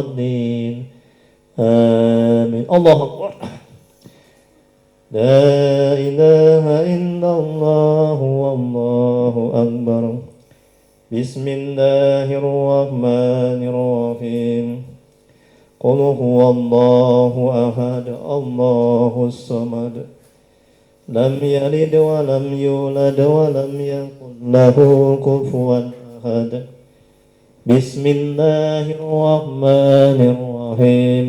الضالين آمين. الله أكبر. لا إله إلا الله والله أكبر. بسم الله الرحمن الرحيم. قل هو الله أحد الله الصمد لم يلد ولم يولد ولم يكن له كفوا أحد. بسم الله الرحمن الرحيم.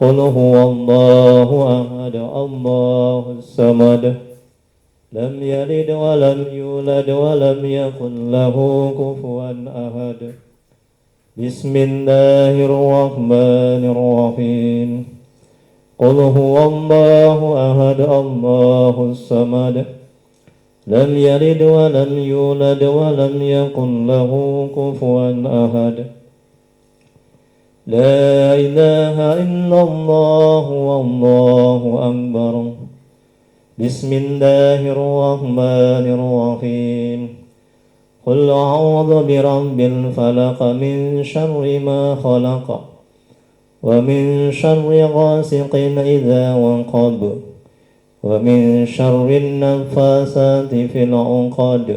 قل هو الله أحد الله الصمد لم يلد ولم يولد ولم يكن له كفوا أحد. بسم الله الرحمن الرحيم. قل هو الله أحد الله الصمد لم يلد ولم يولد ولم يكن له كفوا أحد. لا إله إلا الله والله أكبر. بسم الله الرحمن الرحيم. قل أعوذ برب الفلق من شر ما خلق ومن شر غاسق إذا وقب ومن شر النفاثات في العقد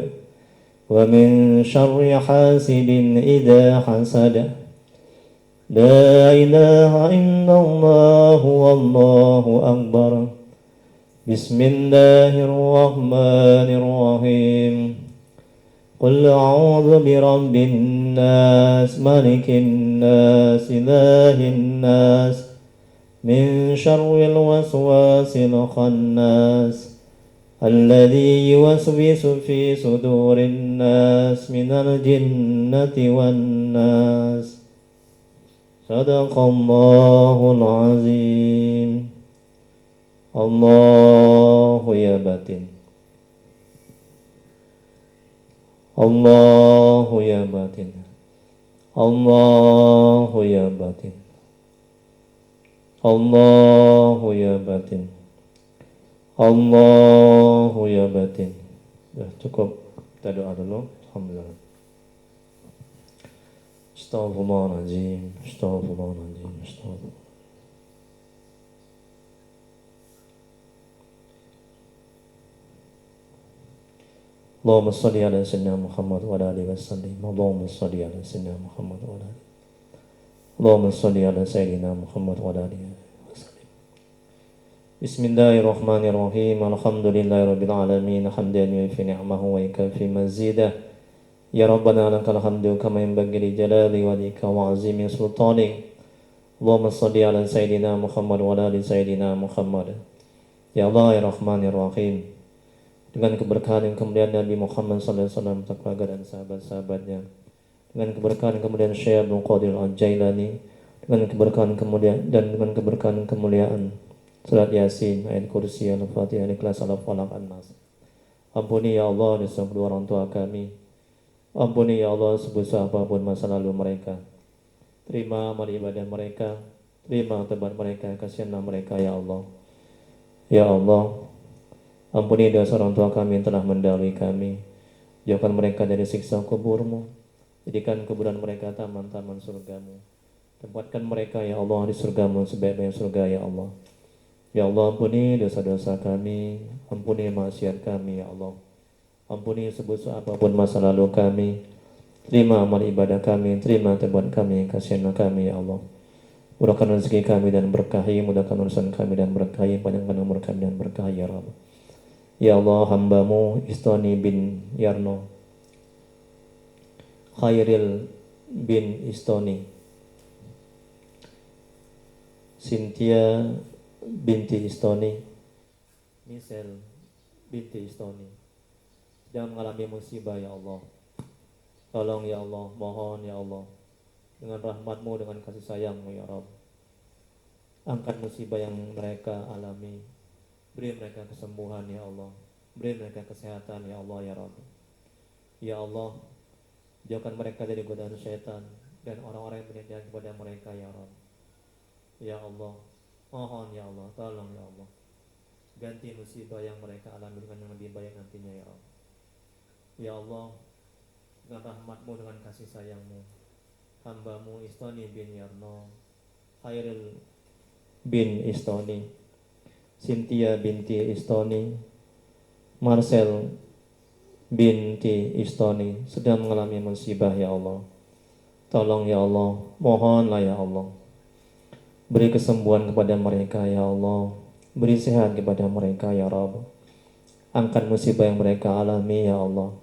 ومن شر حاسد إذا حسد. لا إله إلا الله والله أكبر. بسم الله الرحمن الرحيم. قل أعوذ برب الناس ملك الناس إله الناس من شر الوسواس الخناس الذي يوسوس في صدور الناس من الجنة والناس. صدق الله العظيم. الله يا batin. الله يا batin. الله يا batin. الله يا batin. الله ya batin. Sudah cukup, kita doa dulu. Alhamdulillah. Astaghfirullahaladzim. Astaghfirullahaladzim. Astaghfirullah. Allahumma salli ala sayyidina Muhammad wa ala alihi wa sallim. Allahumma salli ala sayyidina Muhammad wa ala alihi. Allahumma salli ala sayyidina Muhammad wa ala alihi wa sallim. Bismillahirrahmanirrahim. Alhamdulillahirabbil alamin. Hamdan yuwaffi ni'amahu wa yukafi mazidah. Ya Rabbana lakal hamdu kama yanbaghi li jalali wajhika wa 'azimi sultanik. Allahumma salli ala sayyidina Muhammad wa ala ali sayyidina Muhammad. Ya Allah ya Rahman ya Rahim. Dengan keberkahan yang kemuliaan Nabi Muhammad sallallahu alaihi wasallam, keluarga dan sahabat-sahabatnya, dengan keberkahan kemuliaan Syekh Abdul Qadir Al-Jailani, dengan keberkahan kemuliaan dan dengan keberkahan kemuliaan surat Yasin, ayat kursi, Al-Fatihah, Ikhlas, Al-Falaq, An-Nas. Ampuni ya Allah dosa kedua orang tua kami. Ampuni ya Allah sebesar apapun masa lalu mereka. Terima amal ibadah mereka, terima taubat mereka, kasihanlah mereka ya Allah. Ya Allah, ampuni dosa orang tua kami yang telah mendahului kami. Jauhkan mereka dari siksa kuburmu. Jadikan kuburan mereka taman-taman surgamu. Tempatkan mereka ya Allah di surgamu sebaik-baik surga ya Allah. Ya Allah, ampuni dosa-dosa kami. Ampuni maksiat kami ya Allah. Ampuni sebesar apapun masa lalu kami. Terima amal ibadah kami. Terima taubat kami. Kasihanlah kami ya Allah. Mudahkan rezeki kami dan berkahi. Mudahkan urusan kami dan berkahi. Panjangkan umur kami dan berkahi ya Rabb. Ya Allah, hambamu Istoni bin Yarno, Khairil bin Istoni, Cynthia binti Istoni, Michelle binti Istoni sedang mengalami musibah ya Allah. Tolong ya Allah, mohon ya Allah, dengan rahmatmu, dengan kasih sayangmu ya Rabb, angkat musibah yang mereka alami. Beri mereka kesembuhan ya Allah. Beri mereka kesehatan ya Allah ya Rabb. Ya Allah, jauhkan mereka dari godaan syaitan dan orang-orang yang berniat kepada mereka ya Rabb. Ya Allah, mohon ya Allah, tolong ya Allah, ganti musibah yang mereka alami dengan yang lebih baik nantinya ya Rabb. Ya Allah, dengan rahmatmu, dengan kasih sayangmu, hambamu Istoni bin Yarno, Khairil bin Istoni, Cynthia binti Istoni, Marcel binti Istoni sedang mengalami musibah ya Allah. Tolong ya Allah, mohonlah ya Allah. Beri kesembuhan kepada mereka ya Allah. Beri sehat kepada mereka ya Rabb. Angkat musibah yang mereka alami ya Allah.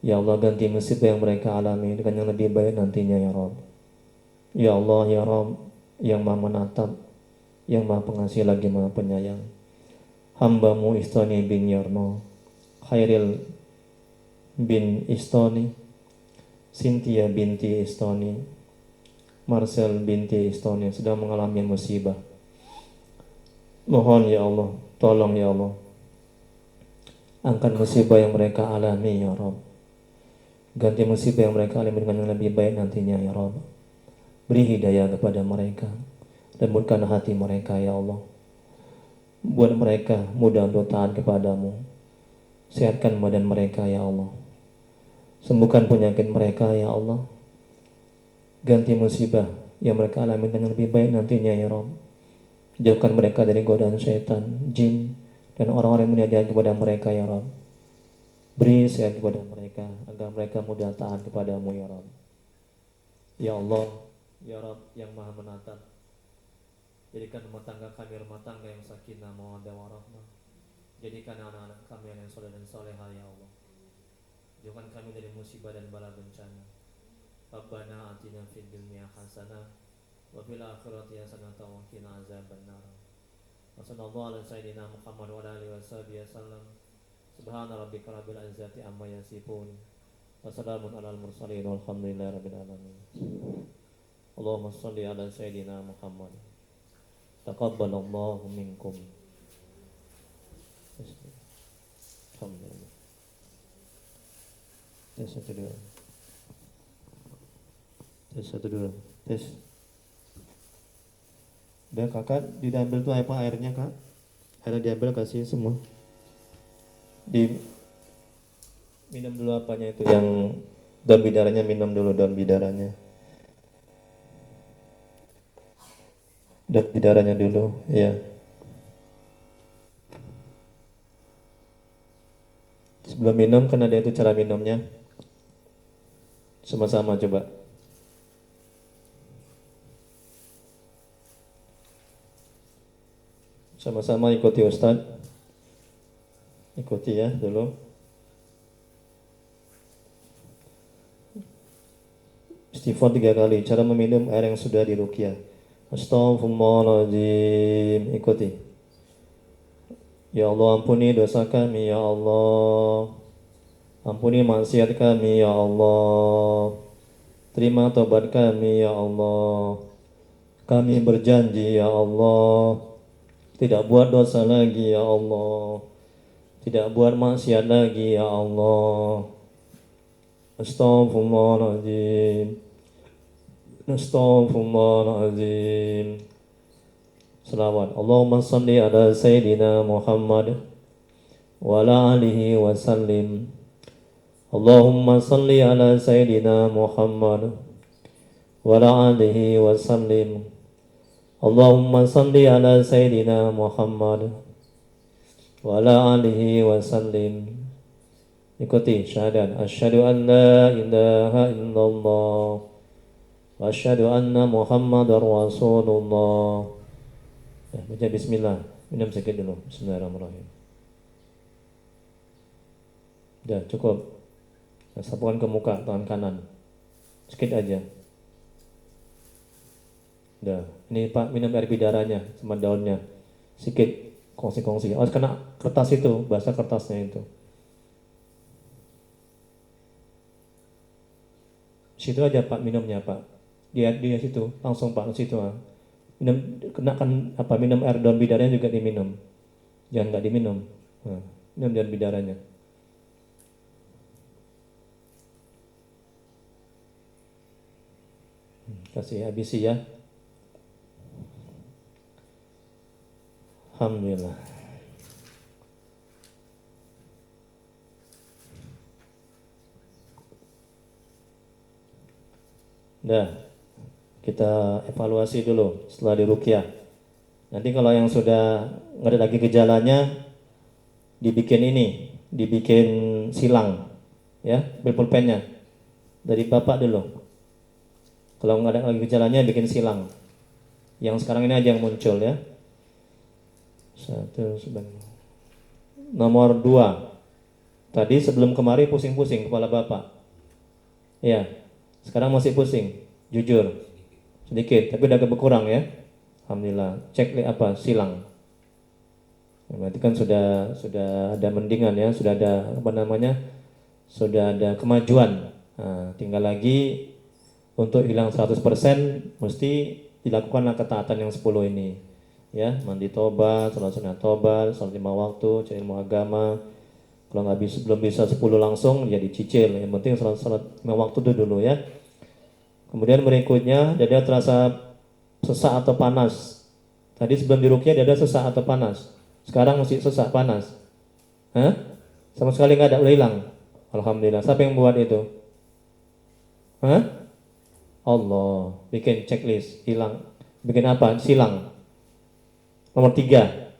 Ya Allah, ganti musibah yang mereka alami dengan yang lebih baik nantinya ya Rabb. Ya Allah ya Rabb, yang maha menatap, yang maha pengasih lagi maha penyayang. Hambamu Istoni bin Yarno, Khairil bin Istoni, Cynthia binti Istoni, Marcel binti Istoni sedang mengalami musibah. Mohon ya Allah, tolong ya Allah, angkat musibah yang mereka alami ya Rabb. Ganti musibah yang mereka alami dengan yang lebih baik nantinya ya Rabb. Beri hidayah kepada mereka, lembutkan hati mereka ya Allah. Buat mereka mudah untuk taat kepadamu. Sehatkan badan mereka ya Allah. Sembuhkan penyakit mereka ya Allah. Ganti musibah yang mereka alami dengan lebih baik nantinya ya Rabb. Jauhkan mereka dari godaan syaitan, jin, dan orang-orang yang meniadakan kepada mereka ya Rabb. Beri sehat kepada mereka agar mereka mudah taat kepadamu ya Rabb. Ya Allah, ya Rabb yang maha menatap, jadikan rumah tangga kami rumah tangga yang sakinah mawaddah warahmah. Jadikan anak-anak kami yang soleh dan soleha ya Allah. Jauhkan kami dari musibah dan bala bencana. Rabbana atina fid dunya hasanah wa fil akhirati hasanah wa qina azabannar. Wa sallallahu ala sayyidina Muhammad wa ala alihi washabihi wasallam. Subhana rabbika rabbil izzati amma yasifun. Wa salamun alal mursalin walhamdulillahi rabbil alamin. Allahumma shalli ala sayyidina Muhammad. Taqabbalallahu minkum. Alhamdulillah. Tes satu dua. Tes satu dua. Tes. Udah kakak diambil tuh apa airnya kak? Airnya diambil kasih semua. Di minum dulu apanya itu yang daun bidaranya, minum dulu daun bidaranya. Daun bidaranya dulu, ya. Sebelum minum kan ada itu cara minumnya. Sama-sama coba. Sama-sama ikuti Ustadz. Ikuti ya dulu. Istighfar 3 kali. Cara meminum air yang sudah diruqyah. Astaghfirullahaladzim. Ikuti. Ya Allah, ampuni dosa kami ya Allah. Ampuni maksiat kami ya Allah. Terima tobat kami ya Allah. Kami berjanji ya Allah, tidak buat dosa lagi ya Allah. Tidak buat maksiat lagi ya Allah. Astaghfirullahaladzim. Astaghfirullahaladzim. Salawat. Allahumma salli ala Sayyidina Muhammad wa ala alihi wa sallim. Allahumma salli ala Sayyidina Muhammad wa ala alihi wa sallim. Allahumma salli ala Sayyidina Muhammad wa ala alihi wa sallim. Ikuti syahadat. Asyhadu an la ilaha illallah wa asyhadu anna Muhammadar Rasulullah. Baca bismillah. Minum sedikit dulu. Bismillahirrahmanirrahim. Udah cukup. Sapukan ke muka tangan kanan. Sedikit aja. Udah. Ini Pak minum air bidaranya sama daunnya. Sedikit kongsi-kongsi. Oh, kena kertas itu, basah kertasnya itu. Situ aja Pak minumnya Pak. Dia situ, langsung Pak situ. Minum kenakan apa minum air daun bidaranya juga diminum. Jangan nggak diminum. Nah, minum daun bidaranya. Kasih habisi ya. Alhamdulillah. Udah, kita evaluasi dulu setelah diruqyah. Nanti kalau yang sudah nggak ada lagi gejalanya, dibikin silang, ya, pulpennya dari bapak dulu. Kalau nggak ada lagi gejalanya, bikin silang. Yang sekarang ini aja yang muncul ya. Satu sebentar. Nomor 2. Tadi sebelum kemari pusing-pusing kepala bapak. Ya, sekarang masih pusing, jujur. Sedikit, tapi udah agak berkurang ya. Alhamdulillah. Cek silang. Berarti kan sudah ada mendingan ya, sudah ada sudah ada kemajuan. Nah, tinggal lagi untuk hilang 100% mesti dilakukanlah ketaatan yang 10 ini. Ya, mandi tobat, salat sunat tobat, salat 5 waktu, cari ilmu agama. Kalau belum bisa 10 langsung ya dicicil. Yang penting salat 5 waktu dulu ya. Kemudian berikutnya dada terasa sesak atau panas. Tadi sebelum diruqyah dada sesak atau panas. Sekarang masih sesak panas. Hah? Sama sekali nggak ada, udah hilang. Alhamdulillah. Siapa yang buat itu? Hah? Allah. Bikin checklist. Hilang. Bikin apa? Silang. Nomor 3.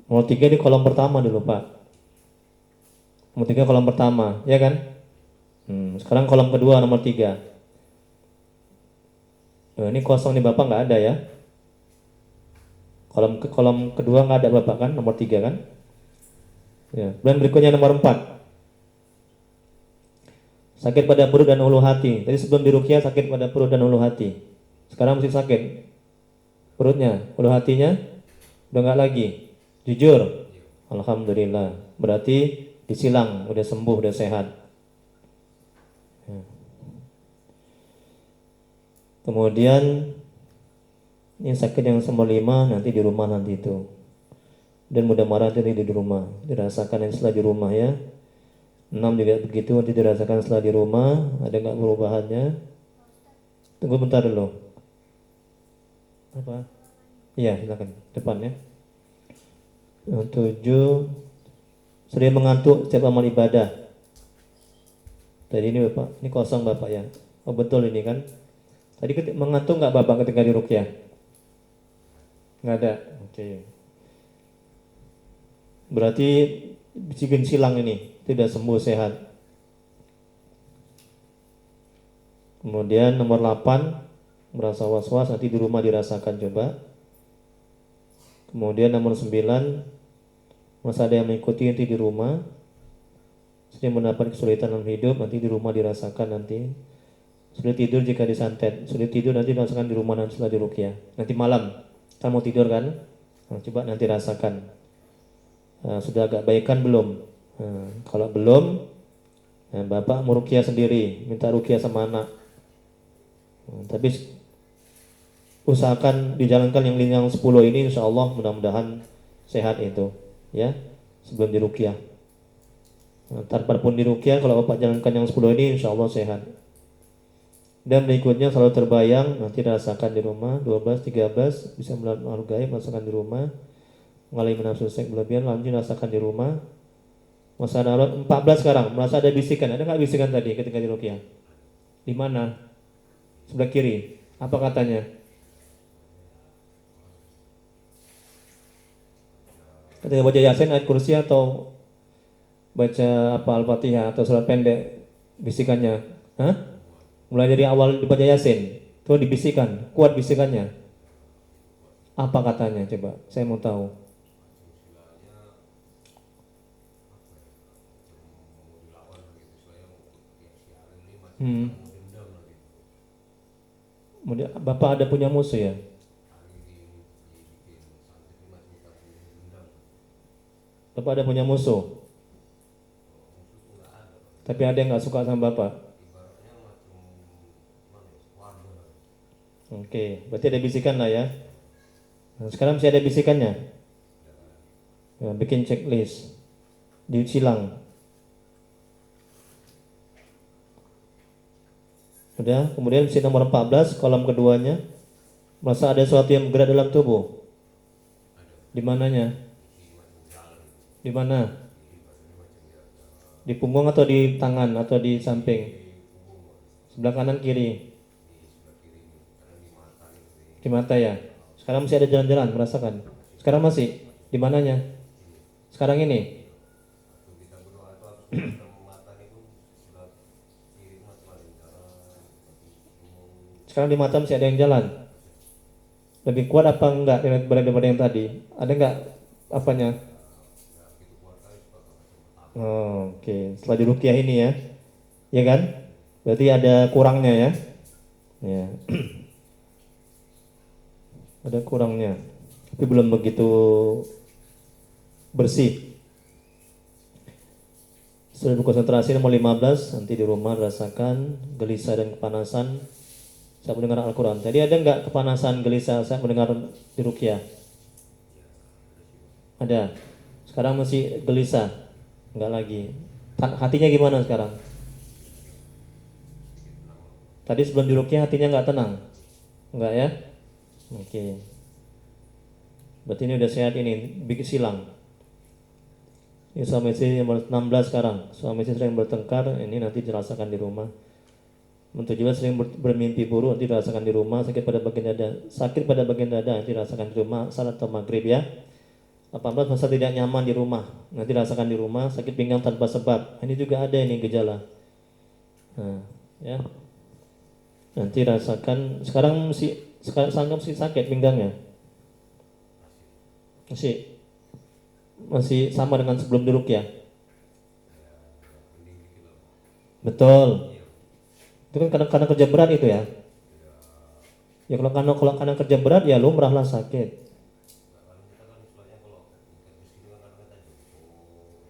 Nomor 3 di kolom pertama dulu Pak. Nomor 3 kolom pertama. Ya kan? Sekarang kolom kedua nomor 3. Nah, ini kosong nih Bapak nggak ada ya. Kolom kedua nggak ada Bapak kan, nomor 3 kan. Ya. Dan berikutnya nomor 4. Sakit pada perut dan ulu hati. Tadi sebelum diruqyah sakit pada perut dan ulu hati. Sekarang masih sakit perutnya, ulu hatinya udah nggak lagi. Jujur. Alhamdulillah. Berarti disilang, udah sembuh, udah sehat. Ya. Kemudian ini sakit yang nomor 5 nanti di rumah nanti itu. Dan mudah marah nanti di rumah. Dirasakan yang setelah di rumah ya. 6 juga begitu, nanti dirasakan setelah di rumah. Ada nggak perubahannya? Tunggu bentar dulu. Apa? Iya, silakan. Depan ya. 7. Sering mengantuk setiap amal ibadah. Tadi ini Bapak, ini kosong Bapak ya. Oh betul ini kan. Tadi mengantuk nggak Bapak ketika di ruqyah? Nggak ada. Oke. Berarti bikin silang ini, tidak sembuh sehat. Kemudian nomor 8, merasa was-was, nanti di rumah dirasakan coba. Kemudian nomor 9, masa ada yang mengikuti nanti di rumah. Sering mendapat kesulitan dalam hidup, nanti di rumah dirasakan nanti. Sulit tidur jika disantet, sulit tidur nanti dirasakan di rumah nanti setelah diruqyah. Nanti malam, kamu mau tidur kan? Nah, coba nanti rasakan. Sudah agak baikan belum? Kalau belum, Bapak mau ruqyah sendiri, minta ruqyah sama anak. Tapi usahakan dijalankan yang 10 ini, insya Allah mudah-mudahan sehat itu, ya, sebelum diruqyah. Tanpa pun diruqyah, kalau Bapak jalankan yang 10 ini, insya Allah sehat. Dan berikutnya selalu terbayang, nanti rasakan di rumah, 12, 13, bisa melihat makhluk gaib, rasakan di rumah, mengalami nafsu seks berlebihan, lanjut rasakan di rumah. Masa darurat 14 sekarang, merasa ada bisikan, ada nggak bisikan tadi ketika di ruqyah? Di mana? Sebelah kiri. Apa katanya? Ketika baca Yasin, ayat kursi atau baca apa Al-Fatihah atau surat pendek, bisikannya? Hah? Mulai dari awal dibaca Yasin, itu dibisikan, kuat bisikannya. Apa katanya coba? Saya mau tahu. Bapak ada punya musuh ya? Bapak ada punya musuh? Tapi ada yang nggak suka sama Bapak? Oke, berarti ada bisikan lah ya. Nah, sekarang masih ada bisikannya. Ya, bikin checklist, disilang. Udah, kemudian bisi nomor 14, kolom keduanya. Merasa ada sesuatu yang bergerak dalam tubuh. Di mananya? Di mana? Di punggung atau di tangan atau di samping? Sebelah kanan kiri? Di mata ya. Sekarang masih ada jalan-jalan merasakan. Sekarang masih di mananya? Sekarang ini? Sekarang di mata masih ada yang jalan. Lebih kuat apa enggak daripada yang tadi? Ada enggak apanya? Oh, oke. Setelah diruqyah ini ya. Ya kan? Berarti ada kurangnya ya. Ya. Ada kurangnya. Tapi belum begitu bersih. Sudah berkonsentrasi nomor 15, nanti di rumah rasakan gelisah dan kepanasan saat mendengar Al-Quran. Tadi ada nggak kepanasan, gelisah saat mendengar di ruqyah? Ada. Sekarang masih gelisah? Enggak lagi. Hatinya gimana sekarang? Tadi sebelum di ruqyah hatinya nggak tenang? Enggak ya? Oke. Berarti ini udah sehat ini, bikin silang. Ini suami istri nomor 16 sekarang. Suami istri sering bertengkar, ini nanti dirasakan di rumah. Untuk juga sering bermimpi buruk, nanti dirasakan di rumah. Sakit pada bagian dada, nanti dirasakan di rumah. Salat atau maghrib ya. 18 masa tidak nyaman di rumah, nanti rasakan di rumah. Sakit pinggang tanpa sebab, ini juga ada ini gejala. Nah, ya. Nanti rasakan. Sekarang masih sakit pinggangnya? Masih sama dengan sebelum di ruqyah? Betul. Itu kan kadang-kadang kerja berat itu ya. Ya kalau karena kerja berat ya lumrahlah sakit.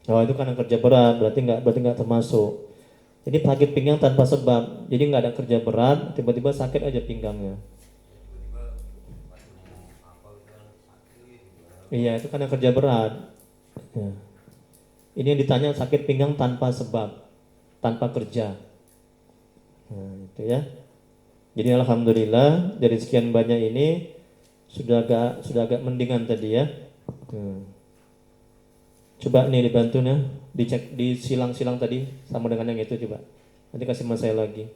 Oh itu karena kerja berat, berarti nggak termasuk. Jadi sakit pinggang tanpa sebab, jadi nggak ada kerja berat, tiba-tiba sakit aja pinggangnya. Iya itu karena kerja berat. Ya. Ini yang ditanya sakit pinggang tanpa sebab, tanpa kerja. Nah, itu ya. Jadi alhamdulillah dari sekian banyak ini sudah agak mendingan tadi ya. Coba nih dibantu nih, dicek di silang-silang tadi sama dengan yang itu coba. Nanti kasih mas saya lagi.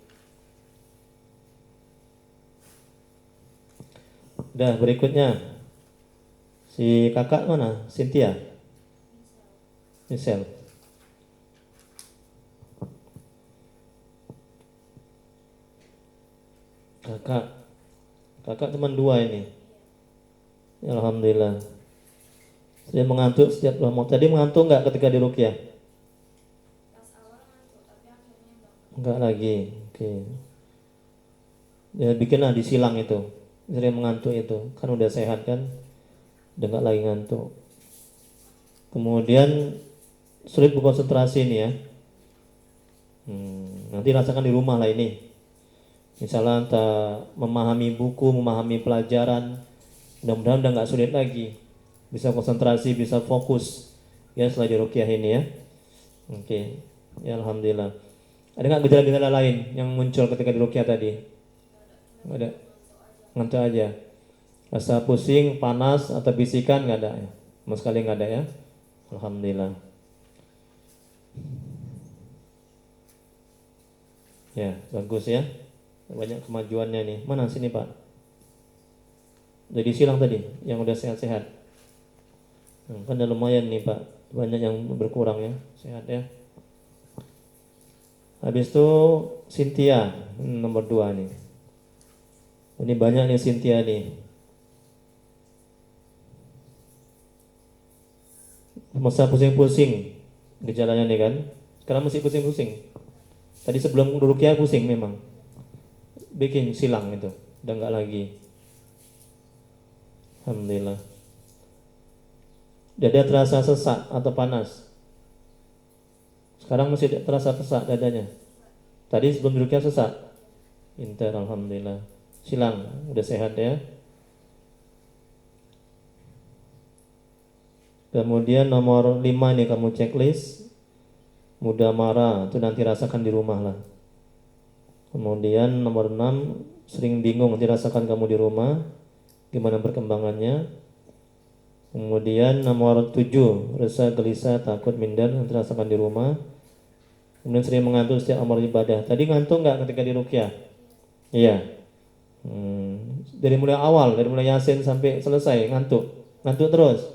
Udah berikutnya si kakak mana? Cynthia, Michelle. Kakak teman dua ini. Ya, alhamdulillah. Dia mengantuk setiap mau. Tadi mengantuk nggak ketika di ruqyah? Enggak lagi. Oke. Ya bikinlah di silang itu. Sering mengantuk itu. Kan udah sehat kan? Udah nggak lagi ngantuk. Kemudian sulit berkonsentrasi ini ya. Nanti rasakan di rumah lah ini. Misalnya memahami buku, memahami pelajaran. Mudah-mudahan udah nggak sulit lagi. Bisa konsentrasi, bisa fokus. Ya setelah di ruqyah ini ya. Oke. Ya alhamdulillah. Ada nggak gejala-gejala lain yang muncul ketika di ruqyah tadi? Nggak ada. Ngantuk aja. Rasa pusing, panas atau bisikan nggak ada ya? Sama sekali nggak ada ya. Alhamdulillah. Ya bagus ya. Banyak kemajuannya nih. Mana sini Pak? Jadi silang tadi yang udah sehat-sehat. Kan udah lumayan nih Pak. Banyak yang berkurang ya. Sehat ya. Habis itu Cynthia nomor 2 nih. Ini banyak nih Cynthia nih. Masa pusing-pusing gejalanya nih kan. Sekarang masih pusing-pusing. Tadi sebelum ruqyah pusing memang. Bikin silang itu. Udah enggak lagi. Alhamdulillah. Dada terasa sesak atau panas? Sekarang masih terasa sesak dadanya. Tadi sebelum ruqyah sesak. Pintar alhamdulillah. Silang, udah sehat ya. Kemudian nomor 5 nih kamu checklist. Mudah marah, itu nanti rasakan di rumah lah. Kemudian nomor 6 sering bingung, nanti rasakan kamu di rumah. Gimana perkembangannya. Kemudian nomor 7 resah, gelisah, takut, minder, nanti rasakan di rumah. Kemudian sering mengantuk setiap amal ibadah. Tadi ngantuk nggak ketika diruqyah? Iya. Dari mulai awal, dari mulai Yasin sampai selesai ngantuk, ngantuk terus.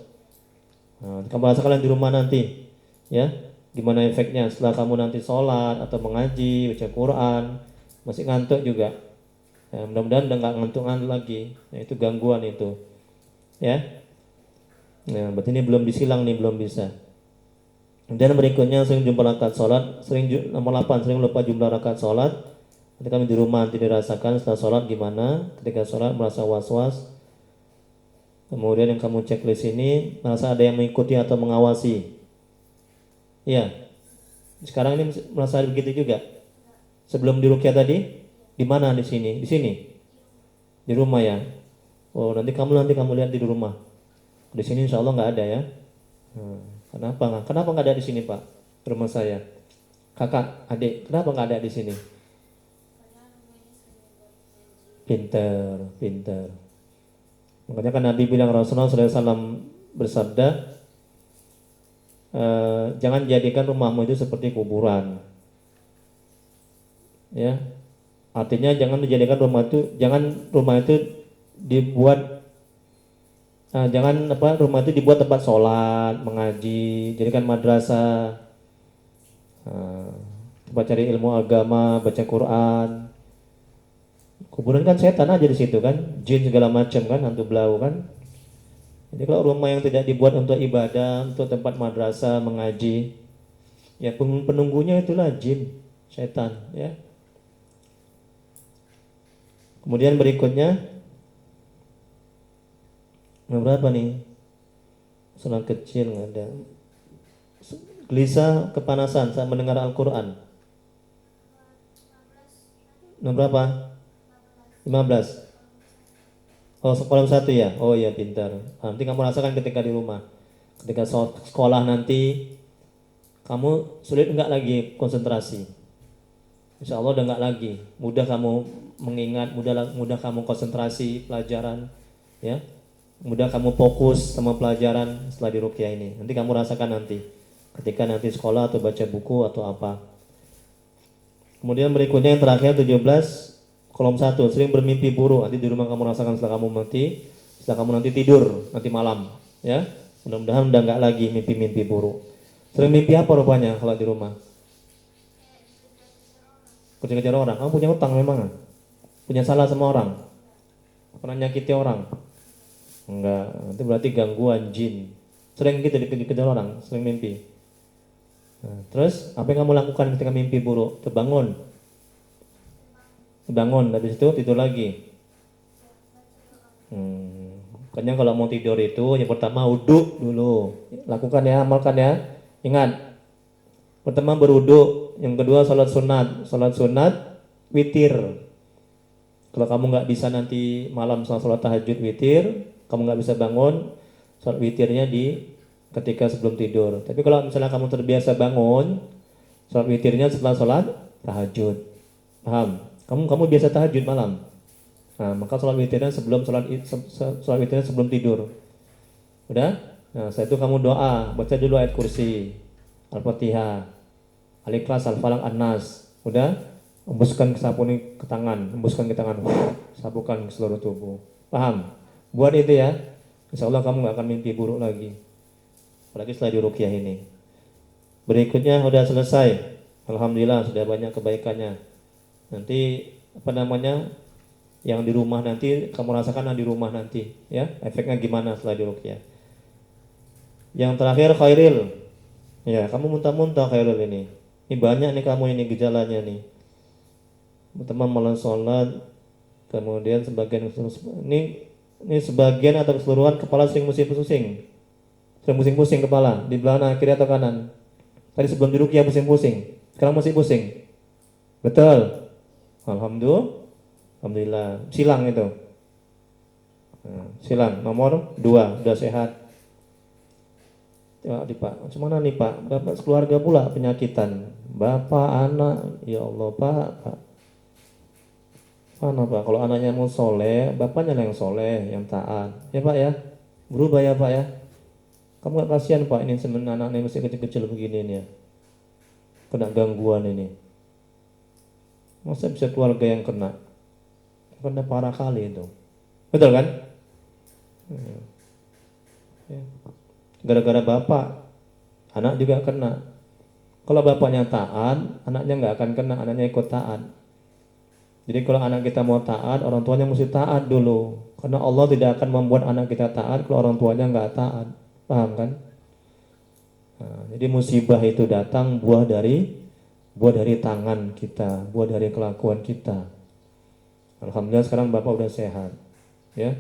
Nah, kamu rasakan di rumah nanti, ya. Gimana efeknya setelah kamu nanti sholat atau mengaji, baca Quran, masih ngantuk juga. Ya, mudah-mudahan udah nggak ngantuk-ngantuk lagi. Nah, itu gangguan itu, ya. Nah, berarti ini belum disilang nih, belum bisa. Dan berikutnya sering jumpa rakaat sholat, nomor 8 sering lupa jumlah rakaat sholat. Ketika kami di rumah nanti dirasakan setelah sholat gimana, ketika sholat merasa was-was. Kemudian yang kamu checklist ini merasa ada yang mengikuti atau mengawasi. Iya. Sekarang ini merasa begitu juga. Sebelum di ruqyah tadi, di mana di sini? Di sini. Di rumah ya. Oh, nanti kamu lihat di rumah. Di sini insya Allah nggak ada ya. Kenapa nggak? Kenapa nggak ada di sini Pak? Di rumah saya. Kakak, adik, kenapa nggak ada di sini? Pinter, pinter. Makanya kan Nabi bilang, Rasulullah SAW bersabda, jangan jadikan rumahmu itu seperti kuburan. Ya, artinya jangan rumah itu dibuat, rumah itu dibuat tempat sholat, mengaji, jadikan madrasah, tempat cari ilmu agama, baca Quran. Kuburan kan setan aja di situ kan, jin segala macam kan, hantu belau kan. Jadi kalau rumah yang tidak dibuat untuk ibadah, untuk tempat madrasah, mengaji, ya penunggunya itulah jin, setan, ya. Kemudian berikutnya, berapa nih? Salat kecil nggak ada. Gelisah, kepanasan saat mendengar Al-Quran. Nomor berapa? 15. Oh, kolom 1 ya? Oh iya, pintar. Nanti kamu rasakan ketika di rumah. Ketika sekolah nanti, kamu sulit enggak lagi konsentrasi. Insya Allah udah enggak lagi. Mudah kamu mengingat, mudah kamu konsentrasi pelajaran, ya. Mudah kamu fokus sama pelajaran setelah di ruqyah ini. Nanti kamu rasakan nanti. Ketika nanti sekolah atau baca buku atau apa. Kemudian berikutnya yang terakhir 17. Kolom 1, sering bermimpi buruk. Nanti di rumah kamu rasakan setelah kamu nanti tidur nanti malam, ya. Mudah-mudahan udah nggak lagi mimpi-mimpi buruk. Sering mimpi apa rupanya kalau di rumah? Kejar-kejar orang. Kamu punya utang memang? Punya salah sama orang? Pernah nyakiti orang? Enggak. Nanti berarti gangguan jin. Sering gitu dikejar orang, sering mimpi. Nah, terus apa yang kamu lakukan ketika mimpi buruk? Bangun, habis itu tidur lagi. Makanya kalau mau tidur itu yang pertama wudhu dulu. Lakukan ya, amalkan ya. Ingat, pertama berwudhu, yang kedua salat sunat, witir. Kalau kamu nggak bisa nanti malam salat tahajud witir, kamu nggak bisa bangun, salat witirnya ketika sebelum tidur. Tapi kalau misalnya kamu terbiasa bangun, salat witirnya setelah salat tahajud. Paham? Kamu biasa tahajud malam. Nah, maka sholat witirnya sebelum tidur. Udah? Nah, setelah itu kamu doa, baca dulu ayat kursi, Al-Fatihah, Al-Ikhlas, Al-Falaq, An-Nas. Udah? Hembuskan ke tangan, sapukan ke seluruh tubuh. Paham? Buat itu ya. Insya Allah kamu gak akan mimpi buruk lagi. Apalagi setelah di ruqyah ini. Berikutnya udah selesai. Alhamdulillah sudah banyak kebaikannya. Nanti yang di rumah nanti kamu rasakan di rumah nanti, ya, efeknya gimana setelah di ruqyah. Yang terakhir Khairil, ya, kamu muntah-muntah Khairil ini banyak nih kamu ini gejalanya nih. Pertama malam sholat, kemudian sebagian ini sebagian atau keseluruhan kepala sering pusing-pusing kepala di belakang kiri atau kanan. Tadi sebelum di ruqyah pusing-pusing, sekarang masih pusing, betul? Alhamdulillah. Silang itu. Silang nomor 2 udah sehat. Ya, Pak, macam mana nih Pak? Bapak keluarga pula penyakitan. Bapak, anak, ya Allah Pak. Mana Pak? Kalau anaknya mau soleh, bapaknya yang soleh, yang taat. Ya Pak ya, berubah ya Pak ya. Kamu gak kasihan Pak ini sebenarnya anaknya masih kecil-kecil begini nih ya. kena gangguan ini. Masa bisa keluarga yang kena? Kena parah kali itu. Betul kan? Ya. Gara-gara bapak, anak juga kena. Kalau bapaknya taat, anaknya nggak akan kena, anaknya ikut taat. Jadi kalau anak kita mau taat, orang tuanya mesti taat dulu. Karena Allah tidak akan membuat anak kita taat kalau orang tuanya nggak taat. Paham kan? Nah, jadi musibah itu datang buah dari tangan kita, buah dari kelakuan kita. Alhamdulillah sekarang bapak udah sehat, ya.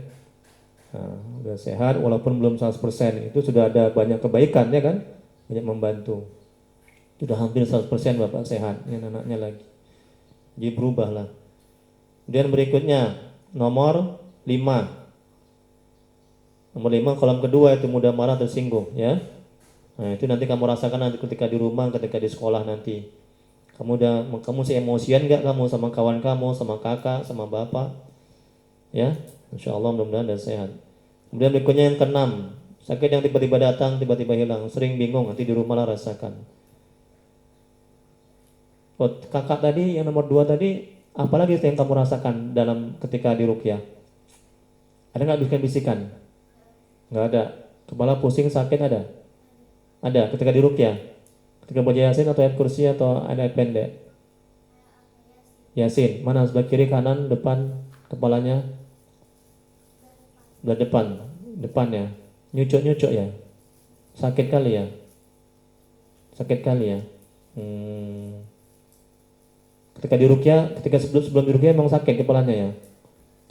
Nah, udah sehat walaupun belum 100%, itu sudah ada banyak kebaikan, ya kan? Banyak membantu. Sudah hampir 100% bapak sehat, ini anaknya lagi. Jadi berubahlah. Kemudian berikutnya nomor 5. Nomor 5 kolom kedua itu mudah marah tersinggung, ya. Nah, itu nanti kamu rasakan nanti ketika di rumah, ketika di sekolah nanti. Kamu emosian nggak kamu sama kawan kamu, sama kakak, sama bapak? Ya, insya Allah mudah-mudahan dan sehat. Kemudian berikutnya yang keenam, sakit yang tiba-tiba datang, tiba-tiba hilang, sering bingung, nanti di rumah lah rasakan. Oh, kakak tadi yang nomor 2 tadi, apalagi yang kamu rasakan dalam ketika di ruqyah? Ada nggak bisikan-bisikan? Nggak ada. Kepala pusing, sakit ada? Ada ketika di ruqyah? Ketika baca Yasin atau ayat kursi atau ayat pendek? Yasin. Mana? Sebelah kiri, kanan, depan kepalanya? Sebelah depan. Depan ya. Nyucuk-nyucuk ya. Sakit kali ya. Sakit kali ya. Ketika di ruqyah, ketika sebelum di ruqyah memang sakit kepalanya ya.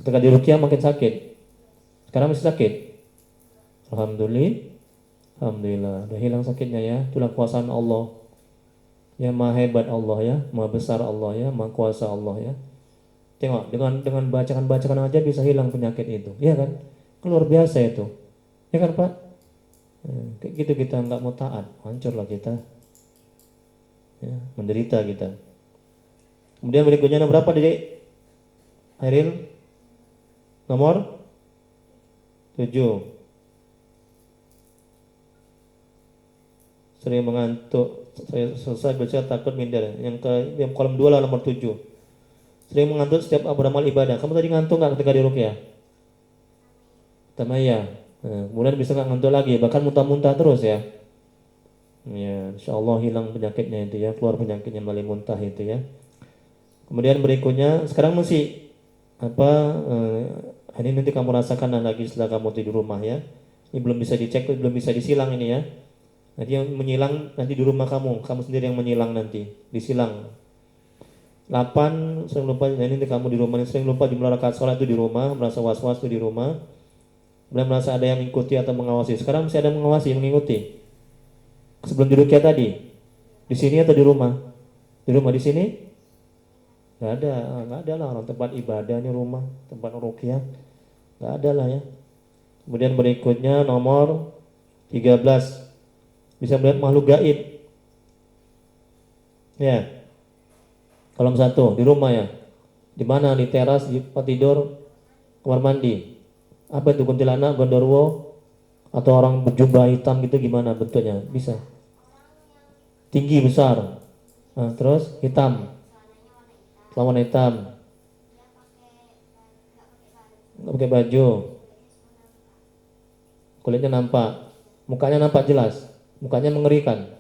Ketika di ruqyah makin sakit. Sekarang masih sakit. Alhamdulillah, udah hilang sakitnya ya. Itulah kuasaan Allah. Ya maha hebat Allah ya, maha besar Allah ya, maha kuasa Allah ya. Tengok dengan bacaan aja bisa hilang penyakit itu, ya kan? Luar biasa itu, ya kan Pak? Kayak gitu kita nggak mau taat, hancurlah kita, ya, menderita kita. Kemudian berikutnya nomor berapa Dede? Hairil? Nomor 7. Sering mengantuk, saya selesai baca takut minder. Yang kolom 2 lah, nomor 7. Sering mengantuk setiap beramal ibadah. Kamu tadi ngantuk nggak ketika di ruqyah? Tamaya. Nah, kemudian bisa nggak ngantuk lagi, bahkan muntah-muntah terus ya. Ya, insya Allah hilang penyakitnya itu ya, keluar penyakitnya melalui muntah itu ya. Kemudian berikutnya, sekarang masih ini nanti kamu rasakan lagi setelah kamu tidur rumah ya. Ini belum bisa dicek, belum bisa disilang ini ya. Nanti yang menyilang nanti di rumah kamu sendiri yang menyilang nanti, disilang. 8, sering lupa, ini kamu di rumah sering lupa jumlah rakaat sholat itu di rumah, merasa was-was itu di rumah. Kemudian merasa ada yang mengikuti atau mengawasi. Sekarang masih ada yang mengawasi, mengikuti. Sebelum di ruqyah tadi, di sini atau di rumah? Di rumah di sini? Nggak ada lah orang tempat ibadah ini rumah, tempat ruqyah. Nggak ada lah ya. Kemudian berikutnya nomor 13. Bisa melihat makhluk gaib. Ya. Kolom 1 di rumah ya. Di mana? Di teras, di tempat tidur, kamar mandi. Apa itu, kuntilanak, gondorwo, atau orang berjubah hitam gitu, gimana bentuknya? Bisa. Tinggi, besar. Nah, terus hitam. Warna hitam. Nggak pakai baju. Kulitnya nampak. Mukanya nampak jelas. Mukanya mengerikan.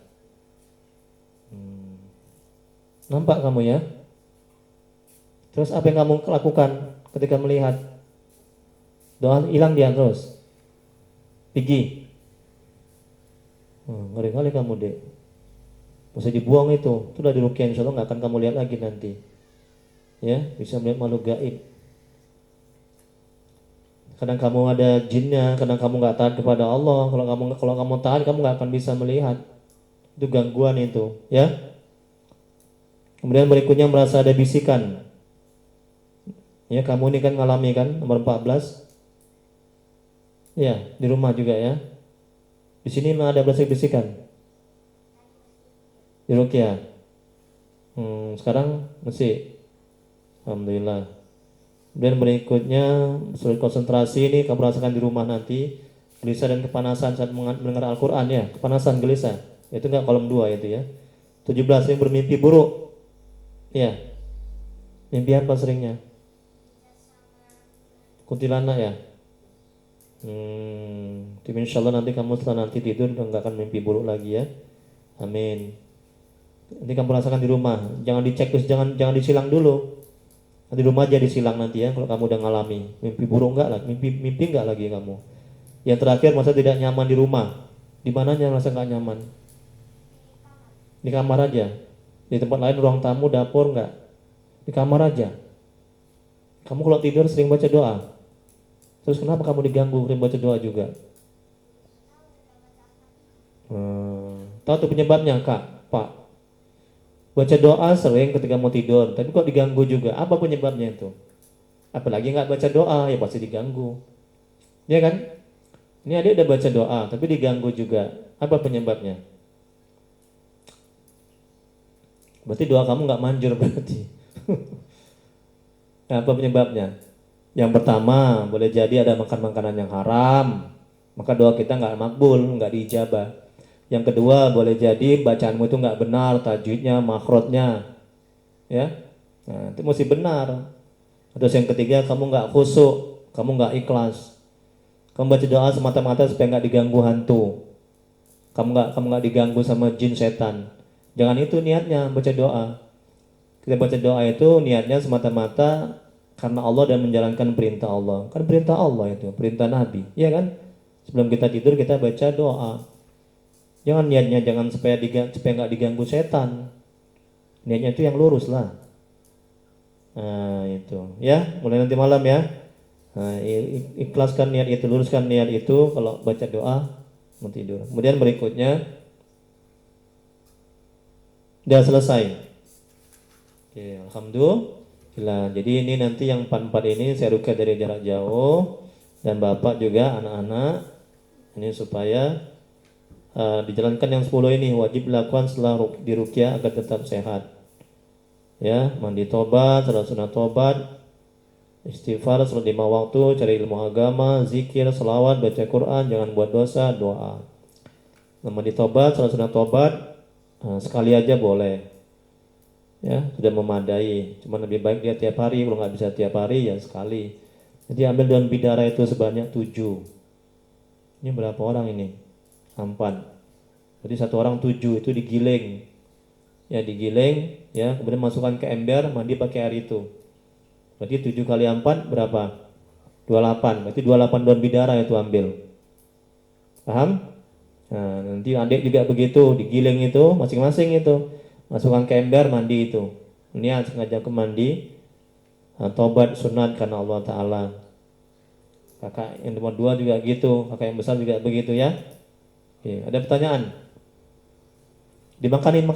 Nampak kamu ya? Terus apa yang kamu lakukan ketika melihat? Doa hilang dia terus. Pergi. Ngeri kali kamu dek. Bisa dibuang itu. Itulah di ruqyah, insya Allah nggak akan kamu lihat lagi nanti. Ya, bisa melihat makhluk gaib. Kadang kamu ada jinnya, kadang kamu nggak taat kepada Allah. Kalau kamu taat, kamu nggak akan bisa melihat. Itu gangguan itu, ya. Kemudian berikutnya merasa ada bisikan. Ya, kamu ini kan ngalami kan, nomor 14. Ya, di rumah juga ya. Di sini memang ada berasa bisikan. Di ruqyah. Sekarang masih. Alhamdulillah. Dan berikutnya sulit konsentrasi, ini kamu rasakan di rumah nanti, gelisah dan kepanasan saat mendengar Al-Quran ya, kepanasan gelisah. Itu enggak kolom 2 itu ya. 17 yang bermimpi buruk. Ya, mimpi apa seringnya? Kuntilanak ya. Tapi insya Allah nanti kamu setelah nanti tidur nggak akan mimpi buruk lagi ya. Amin. Nanti kamu rasakan di rumah. Jangan dicek terus, jangan disilang dulu. Nanti di rumah aja disilang nanti ya. Kalau kamu udah ngalami mimpi buruk nggak lagi, mimpi nggak lagi kamu. Yang terakhir masa tidak nyaman di rumah. Di mananya merasa nggak nyaman? Di kamar aja. Di tempat lain ruang tamu, dapur nggak? Di kamar aja. Kamu kalau tidur sering baca doa. Terus kenapa kamu diganggu sering baca doa juga? Tahu tuh penyebabnya kak, pak? Baca doa sering ketika mau tidur, tapi kok diganggu juga? Apa penyebabnya itu? Apalagi nggak baca doa, ya pasti diganggu. Ya kan? Ini adik udah baca doa, tapi diganggu juga. Apa penyebabnya? Berarti doa kamu nggak manjur berarti. Nah, apa penyebabnya? Yang pertama, boleh jadi ada makan makanan yang haram, maka doa kita nggak makbul, nggak diijabah. Yang kedua, boleh jadi bacaanmu itu nggak benar, tajwidnya, makhrajnya, ya. Nah, itu mesti benar. Terus yang ketiga, kamu nggak khusyuk, kamu nggak ikhlas. Kamu baca doa semata-mata supaya nggak diganggu hantu. Kamu nggak diganggu sama jin setan. Jangan itu niatnya baca doa. Kita baca doa itu niatnya semata-mata karena Allah dan menjalankan perintah Allah. Kan perintah Allah itu, perintah Nabi, iya kan? Sebelum kita tidur kita baca doa. Jangan niatnya jangan supaya nggak diganggu setan. Niatnya itu yang lurus lah. Nah itu, ya mulai nanti malam ya. Nah, ikhlaskan niat itu, luruskan niat itu kalau baca doa mau tidur. Kemudian berikutnya, udah selesai. Oke, alhamdulillah. Jadi ini nanti yang 4 ini saya rukyah dari jarak jauh dan bapak juga anak-anak ini supaya dijalankan yang 10 ini wajib dilakukan setelah dirukyah agar tetap sehat. Ya, mandi tobat, salat sunat tobat, istighfar salat 5 waktu, cari ilmu agama, zikir, selawat, baca Quran, jangan buat dosa, doa. Nah, mandi tobat, salat sunat tobat sekali aja boleh. Ya, sudah memadai. Cuma lebih baik dia tiap hari, kalau nggak bisa tiap hari ya sekali. Jadi ambil daun bidara itu sebanyak 7. Ini berapa orang ini? 4. Jadi satu orang 7 itu digiling. Ya digiling, ya kemudian masukkan ke ember, mandi pakai air itu. Berarti 7 kali 4 berapa? 28. Berarti 28 daun bidara itu ambil. Paham? Nah, nanti adik juga begitu, digiling itu masing-masing itu. Masukkan ke ember, mandi itu. Niat sengaja ke mandi, tobat sunat karena Allah Ta'ala. Kakak yang nomor 2 juga gitu, kakak yang besar juga begitu ya. Oke, ada pertanyaan? Dimakanin